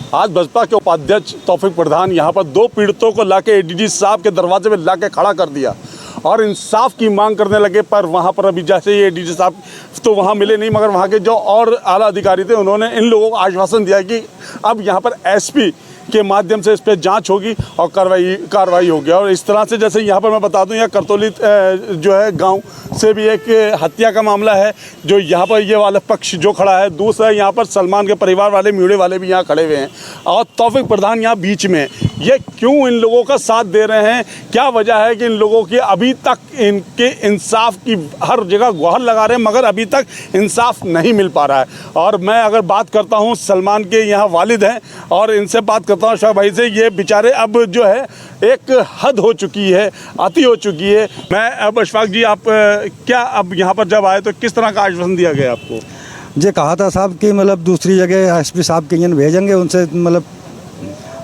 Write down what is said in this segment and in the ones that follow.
आज बसपा के उपाध्यक्ष तौफीक प्रधान यहाँ पर 2 पीड़ितों को लाके एडीजी साहब के दरवाजे में लाके खड़ा कर दिया और इंसाफ की मांग करने लगे। पर वहाँ पर अभी जैसे ये एडीजी साहब तो वहाँ मिले नहीं, मगर वहाँ के जो और आला अधिकारी थे उन्होंने इन लोगों को आश्वासन दिया कि अब यहाँ पर एसपी के माध्यम से इस पर जांच होगी और कार्रवाई होगी। और इस तरह से जैसे यहाँ पर मैं बता दूं, यहाँ करतौली जो है गांव से भी एक हत्या का मामला है जो यहाँ पर ये वाला पक्ष जो खड़ा है। दूसरा यहाँ पर सलमान के परिवार वाले मीडिया वाले भी यहाँ खड़े हुए हैं और तौफीक प्रधान यहाँ बीच में। ये क्यों इन लोगों का साथ दे रहे हैं, क्या वजह है कि इन लोगों की अभी तक इनके इंसाफ की हर जगह गुहार लगा रहे हैं मगर अभी तक इंसाफ नहीं मिल पा रहा है। और मैं अगर बात करता हूँ सलमान के यहाँ वालिद हैं और इनसे बात करता हूँ अशफाक भाई से, ये बेचारे अब जो है एक हद हो चुकी है, अति हो चुकी है। मैं अब अशफाक जी, आप क्या अब यहाँ पर जब आए तो किस तरह का आश्वासन दिया गया आपको? ये कहा था साहब कि मतलब दूसरी जगह एसपी साहब के यहाँ भेजेंगे, उनसे मतलब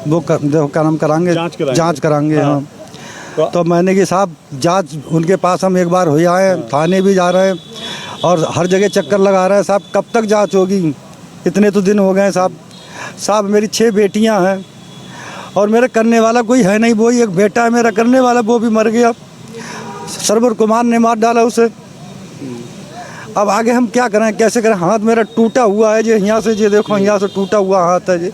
वो क्या नाम कराएंगे, जांच कराएंगे। हाँ तो मैंने कि साहब जांच उनके पास हम एक बार हो आए, थाने भी जा रहे हैं और हर जगह चक्कर लगा रहे हैं साहब, कब तक जांच होगी? इतने तो दिन हो गए साहब मेरी 6 बेटियां हैं और मेरा करने वाला कोई है नहीं, वो ही एक बेटा है मेरा करने वाला, वो भी मर गया। सरवर कुमार ने मार डाला उसे। अब आगे हम क्या करें, कैसे करें? हाथ मेरा टूटा हुआ है, जो यहाँ से ये देखो, यहाँ से टूटा हुआ हाथ है, ये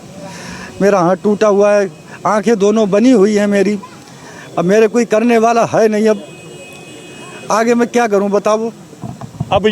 मेरा हाथ टूटा हुआ है, आंखें दोनों बनी हुई हैं मेरी। अब मेरे कोई करने वाला है नहीं, अब आगे मैं क्या करूं बताओ? अब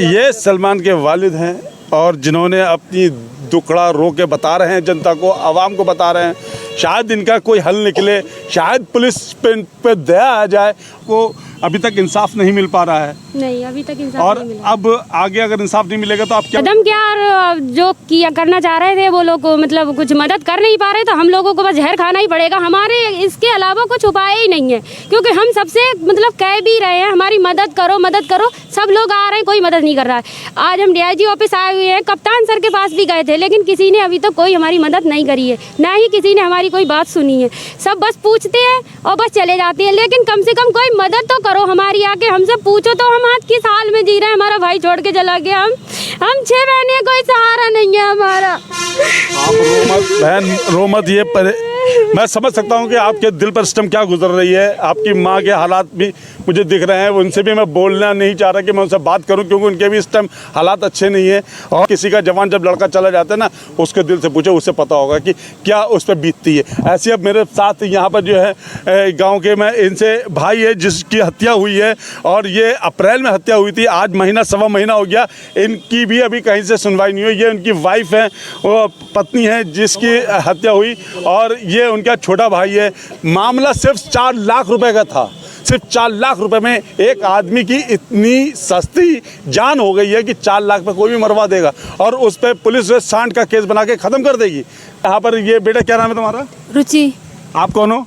ये सलमान के वालिद हैं और जिन्होंने अपनी दुखड़ा रो के बता रहे हैं जनता को, आवाम को बता रहे हैं, शायद इनका कोई हल निकले, शायद पुलिस पे दया आ जाए। वो अभी तक इंसाफ नहीं मिल पा रहा है। नहीं, अभी तक इंसाफ और नहीं मिला। अब आगे अगर इंसाफ नहीं मिलेगा तो आप क्या कदम क्या जो किया करना चाह रहे थे वो लोग मतलब कुछ मदद कर नहीं पा रहे, तो हम लोगों को बस जहर खाना ही पड़ेगा। हमारे इसके अलावा कुछ उपाय ही नहीं है, क्योंकि हम सबसे मतलब कह भी रहे हैं हमारी मदद करो मदद करो, सब लोग आ रहे हैं, कोई मदद नहीं कर रहा है। आज हम डीआईजी ऑफिस आए हुए हैं, कप्तान सर के पास भी गए थे, लेकिन किसी ने अभी तक कोई हमारी मदद नहीं करी है, ना ही किसी ने हमारी कोई बात सुनी है। सब बस पूछते हैं और बस चले जाते हैं, लेकिन कम से कम कोई मदद तो करो हमारी, आके हमसे पूछो तो हम आज किस हाल में जी रहे हैं। हमारा भाई छोड़ के चला गया, हम 6 बहनें, कोई सहारा नहीं है हमारा। आप रो मत बहन, रो मत। मैं समझ सकता हूँ कि आपके दिल पर सिस्टम क्या गुजर रही है। आपकी माँ के हालात भी मुझे दिख रहे हैं, उनसे भी मैं बोलना नहीं चाह रहा कि मैं उनसे बात करूं, क्योंकि उनके भी इस टाइम हालात अच्छे नहीं है। और किसी का जवान जब लड़का चला जाता है ना, उसके दिल से पूछो, उससे पता होगा कि क्या उस पर बीतती है। ऐसे अब मेरे साथ यहाँ पर जो है गाँव के, मैं इनसे भाई है जिसकी हत्या हुई है और ये अप्रैल में हत्या हुई थी, आज महीना सवा महीना हो गया, इनकी भी अभी कहीं से सुनवाई नहीं हुई। ये उनकी वाइफ है, वो पत्नी है जिसकी हत्या हुई और ये उनका छोटा भाई है। मामला सिर्फ 4 लाख रुपए का था। सिर्फ 4 लाख रुपए में एक आदमी की इतनी सस्ती जान हो गई है कि 4 लाख पे कोई भी मरवा देगा और उस पर पुलिस सांड का केस बना के ख़त्म कर देगी। यहाँ पर ये बेटा, क्या नाम है तुम्हारा? रुचि। आप कौन हो?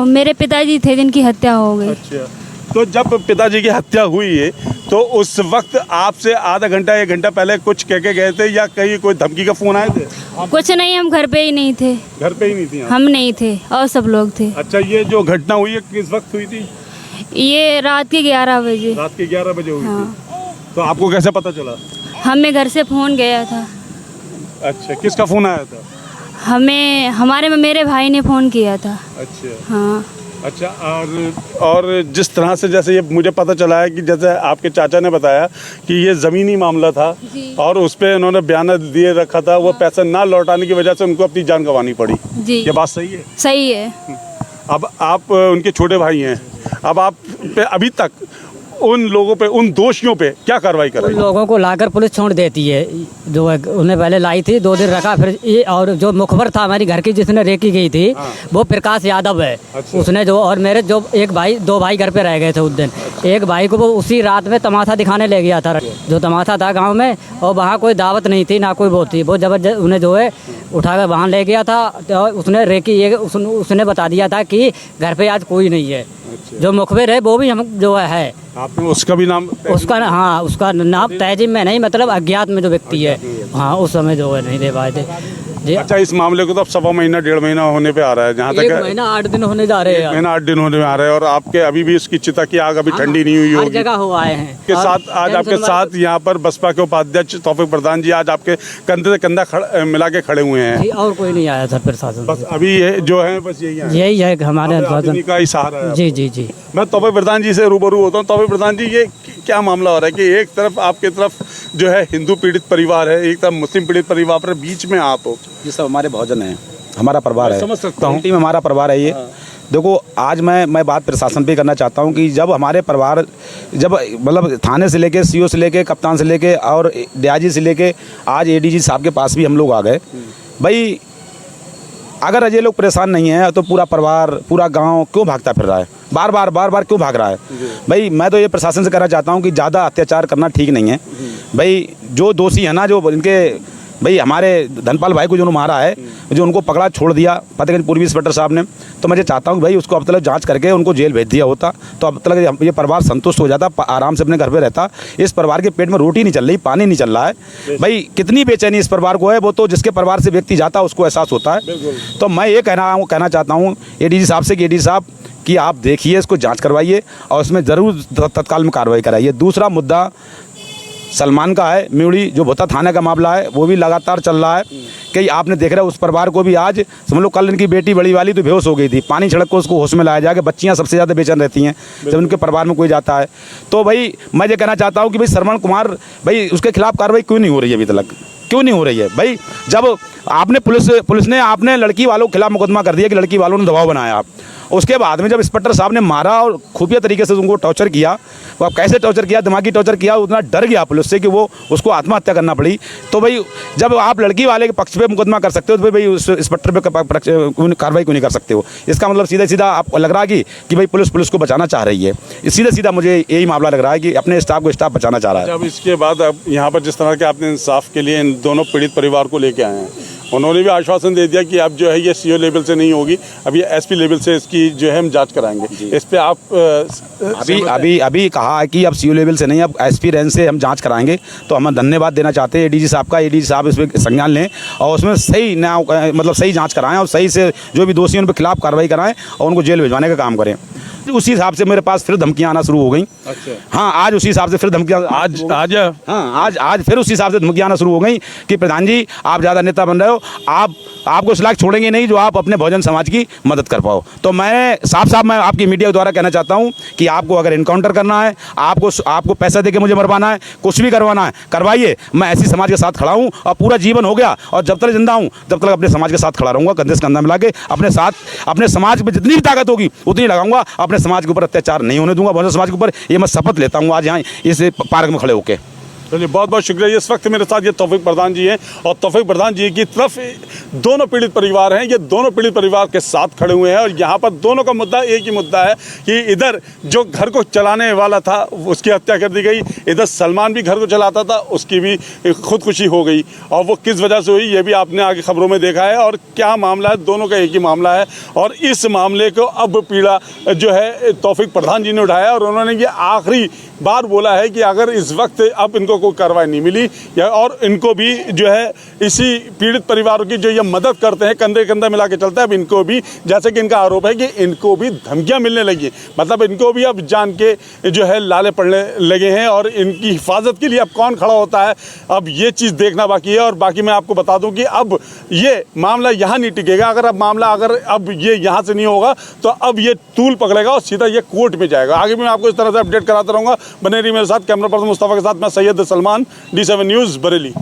मेरे पिताजी थे जिनकी हत्या हो गई। अच्छा, तो जब पिताजी की हत्या हुई है तो उस वक्त आपसे आधा घंटा 1 घंटा पहले कुछ कह के गए थे या कहीं कोई धमकी का फोन आए थे? कुछ नहीं, हम घर पे ही नहीं थे। घर पे ही नहीं थी? हम नहीं थे और सब लोग थे। अच्छा, ये जो घटना हुई है किस वक्त हुई थी? ये रात के 11 बजे। रात के 11 बजे हुई हाँ। थी। तो आपको कैसे पता चला? हमें घर से फोन गया था। अच्छा, किसका फोन आया था? हमें मेरे भाई ने फोन किया था। अच्छा। हाँ। अच्छा, और जिस तरह से जैसे ये मुझे पता चला है कि जैसे आपके चाचा ने बताया कि ये ज़मीनी मामला था और उस पर उन्होंने बयान दिए रखा था, वो पैसा ना लौटाने की वजह से उनको अपनी जान गंवानी पड़ी जी। ये बात सही है? सही है। अब आप उनके छोटे भाई हैं, अब आप पे अभी तक उन लोगों पे, उन दोषियों पे क्या कार्रवाई कर रही है? उन लोगों को लाकर पुलिस छोड़ देती है, जो है उन्हें पहले लाई थी, 2 दिन रखा, फिर ये और जो मुखबर था हमारी घर की जिसने रेकी गई थी, वो प्रकाश यादव है। अच्छा। उसने जो, और मेरे जो 2 भाई घर पे रह गए थे उस दिन। एक भाई को वो उसी रात में तमाशा दिखाने ले गया था, जो तमाशा था गाँव में, और वहाँ कोई दावत नहीं थी ना कोई वो थी, वो जबरदस्त उन्हें जो है उठाकर वहाँ ले गया था। तो उसने रेकी उसने बता दिया था कि घर पे आज कोई नहीं है। अच्छा। जो मुखबिर है वो भी हम जो है, आपने उसका भी नाम? उसका, हाँ, उसका नाम तहजीब में नहीं, मतलब अज्ञात में जो व्यक्ति है, हाँ, उस समय जो है नहीं दे पाए थे। जी। अच्छा, इस मामले को तो अब 1.25 महीना 1.5 महीना होने पे आ रहा है, जहाँ तक 1 महीना 8 दिन होने जा रहे हैं। महीना 8 दिन होने में आ रहे हैं और आपके अभी भी इसकी चिता की आग अभी ठंडी नहीं हुई हर होगी। जगह हो आए हैं के साथ आज आपके साथ यहाँ पर बसपा के उपाध्यक्ष तौफीक प्रधान जी आज आपके कंधे से कंधा मिला के खड़े हुए हैं। जी, और कोई नहीं आया था प्रशासन बस अभी ये जो है बस यही है कि हमारे आदमी का ही सहारा है। जी जी जी। मैं तौफीक प्रधान जी से रूबरू होता हूँ। तौफीक प्रधान जी, ये क्या मामला हो रहा है कि एक तरफ आपके तरफ जो है हिंदू पीड़ित परिवार है, एक तरफ मुस्लिम पीड़ित परिवार पर, बीच में आप हो। ये सब हमारे भोजन है, हमारा परिवार है, समझ सकता हूँ। टीम हमारा परिवार है ये। देखो, आज मैं बात प्रशासन पे करना चाहता हूँ कि जब हमारे परिवार, जब मतलब थाने से लेके सीओ से लेके कप्तान से लेके और डीआईजी से लेके आज एडीजी साहब के पास भी हम लोग आ गए। भाई अगर ये लोग परेशान नहीं है तो पूरा परिवार, पूरा गांव क्यों भागता फिर रहा है, बार बार क्यों भाग रहा है? भाई मैं तो ये प्रशासन से कहना चाहता हूँ कि ज़्यादा अत्याचार करना ठीक नहीं है। भाई जो दोषी है ना, जो इनके भाई हमारे धनपाल भाई को जो मारा है, जो उनको पकड़ा छोड़ दिया फतेहगंज पूर्वी इंस्पेक्टर साहब ने, तो मैं चाहता हूँ भाई उसको अब तक जांच करके उनको जेल भेज दिया होता तो अब तक ये परिवार संतुष्ट हो जाता, आराम से अपने घर पे रहता। इस परिवार के पेट में रोटी नहीं चल रही, पानी नहीं चल रहा है। भाई कितनी बेचैनी इस परिवार को है, वो तो जिसके परिवार से व्यक्ति जाता है उसको एहसास होता है। तो मैं ये कहना चाहता हूँ एडीजी साहब से कि एडीजी साहब कि आप देखिए, इसको जाँच करवाइए और उसमें ज़रूर तत्काल में कार्रवाई कराइए। दूसरा मुद्दा सलमान का है, म्यूड़ी जो भोता थाने का मामला है वो भी लगातार चल रहा है कि आपने देख रहा है उस परिवार को भी आज समझ लो, कल इनकी बेटी बड़ी वाली तो बेहोश हो गई थी, पानी छिड़क को उसको होश में लाया जाके। बच्चियां सबसे ज़्यादा बेचैन रहती हैं जब उनके परिवार में कोई जाता है। तो भाई मैं ये कहना चाहता हूँ कि भाई श्रवण कुमार, भाई उसके खिलाफ कार्रवाई क्यों नहीं हो रही है अभी तक, क्यों नहीं हो रही है? भाई जब आपने पुलिस ने आपने लड़की वालों के खिलाफ मुकदमा कर दिया कि लड़की वालों ने दबाव बनाया, उसके बाद में जब इंस्पेक्टर साहब ने मारा और खुफिया तरीके से उनको टॉर्चर किया, वो अब कैसे टॉर्चर किया, दिमागी टॉर्चर किया, उतना डर गया पुलिस से कि वो उसको आत्महत्या करना पड़ी। तो भाई जब आप लड़की वाले के पक्ष पे मुकदमा कर सकते हो तो भाई उस इंस्पेक्टर पे कार्रवाई क्यों नहीं कर सकते हो? इसका मतलब सीधा आपको लग रहा है कि भाई पुलिस को बचाना चाह रही है। सीधा मुझे यही मामला लग रहा है कि अपने स्टाफ बचाना चाह रहा है। जब इसके बाद अब यहाँ पर जिस तरह के आपने इंसाफ के लिए इन दोनों पीड़ित परिवार को लेके आए हैं, उन्होंने भी आश्वासन दे दिया कि अब जो है ये सीओ लेवल से नहीं होगी, अब ये एसपी लेवल से इसकी जो है हम जांच कराएंगे। इस पे आप अभी कहा है कि अब सीओ लेवल से नहीं, अब एसपी रेंज से हम जांच कराएंगे। तो हम धन्यवाद देना चाहते हैं एडीजी साहब का। एडीजी साहब इसमें संज्ञान लें और उसमें सही मतलब सही जाँच कराएं और सही से जो भी दोषी उन पर खिलाफ कार्रवाई कराएं और उनको जेल भिजवाने का काम करें। उसी हिसाब से मेरे पास फिर धमकियां आना शुरू हो गई। अच्छा। हाँ, आज उसी हिसाब से फिर धमकियां आज फिर उसी हिसाब से धमकियां आना शुरू हो गई कि प्रधान जी आप ज़्यादा नेता बन रहे हो, आपको इस लायक छोड़ेंगे नहीं जो आप अपने बहुजन समाज की मदद कर पाओ। तो मैं साफ मैं आपकी मीडिया के द्वारा कहना चाहता हूँ कि आपको अगर इनकाउंटर करना है, आपको पैसा देके मुझे मरवाना है, कुछ भी करवाना है करवाइए। मैं ऐसी समाज के साथ खड़ा हूँ और पूरा जीवन हो गया और जब तक जिंदा हूँ तब तक अपने समाज के साथ खड़ा रहूँगा, कंधे से कंधा मिला के अपने समाज में जितनी भी ताकत होगी उतनी लगाऊंगा। अपने समाज के ऊपर अत्याचार नहीं होने दूंगा, बहुजन समाज के ऊपर। ये मैं शपथ लेता हूँ आज यहाँ इस पार्क में खड़े होकर। चलिए, बहुत बहुत शुक्रिया। इस वक्त मेरे साथ ये तौफीक प्रधान जी हैं और तौफीक प्रधान जी की तरफ दोनों पीड़ित परिवार हैं, ये दोनों पीड़ित परिवार के साथ खड़े हुए हैं और यहाँ पर दोनों का मुद्दा एक ही मुद्दा है कि इधर जो घर को चलाने वाला था उसकी हत्या कर दी गई, इधर सलमान भी घर को चलाता था उसकी भी खुदकुशी हो गई। और वो किस वजह से हुई ये भी आपने आगे खबरों में देखा है और क्या मामला है, दोनों का एक ही मामला है। और इस मामले को अब पीड़ा जो है तौफीक प्रधान जी ने उठाया और उन्होंने ये आखिरी बार बोला है कि अगर इस वक्त अब इनको कोई कार्रवाई नहीं मिली या और इनको भी जो है इसी पीड़ित परिवारों की जो ये मदद करते हैं, कंधे कंधा मिला के चलता है, अब इनको भी, जैसे कि इनका आरोप है कि इनको भी धमकियां मिलने लगी, मतलब इनको भी अब जान के जो है लाले पड़ने लगे हैं और इनकी हिफाजत के लिए अब कौन खड़ा होता है, अब ये चीज़ देखना बाकी है। और बाकी मैं आपको बता दूं कि अब ये मामला यहाँ नहीं टिकेगा। अगर अब ये यहाँ से नहीं होगा तो अब ये तूल पकड़ेगा और सीधा ये कोर्ट में जाएगा। आगे भी मैं आपको इस तरह से अपडेट कराता रहूँगा। बने रहिए मेरे साथ। कैमरा पर्सन मुस्तफ़ा के साथ मैं सैयद सलमान, D7 न्यूज़ बरेली।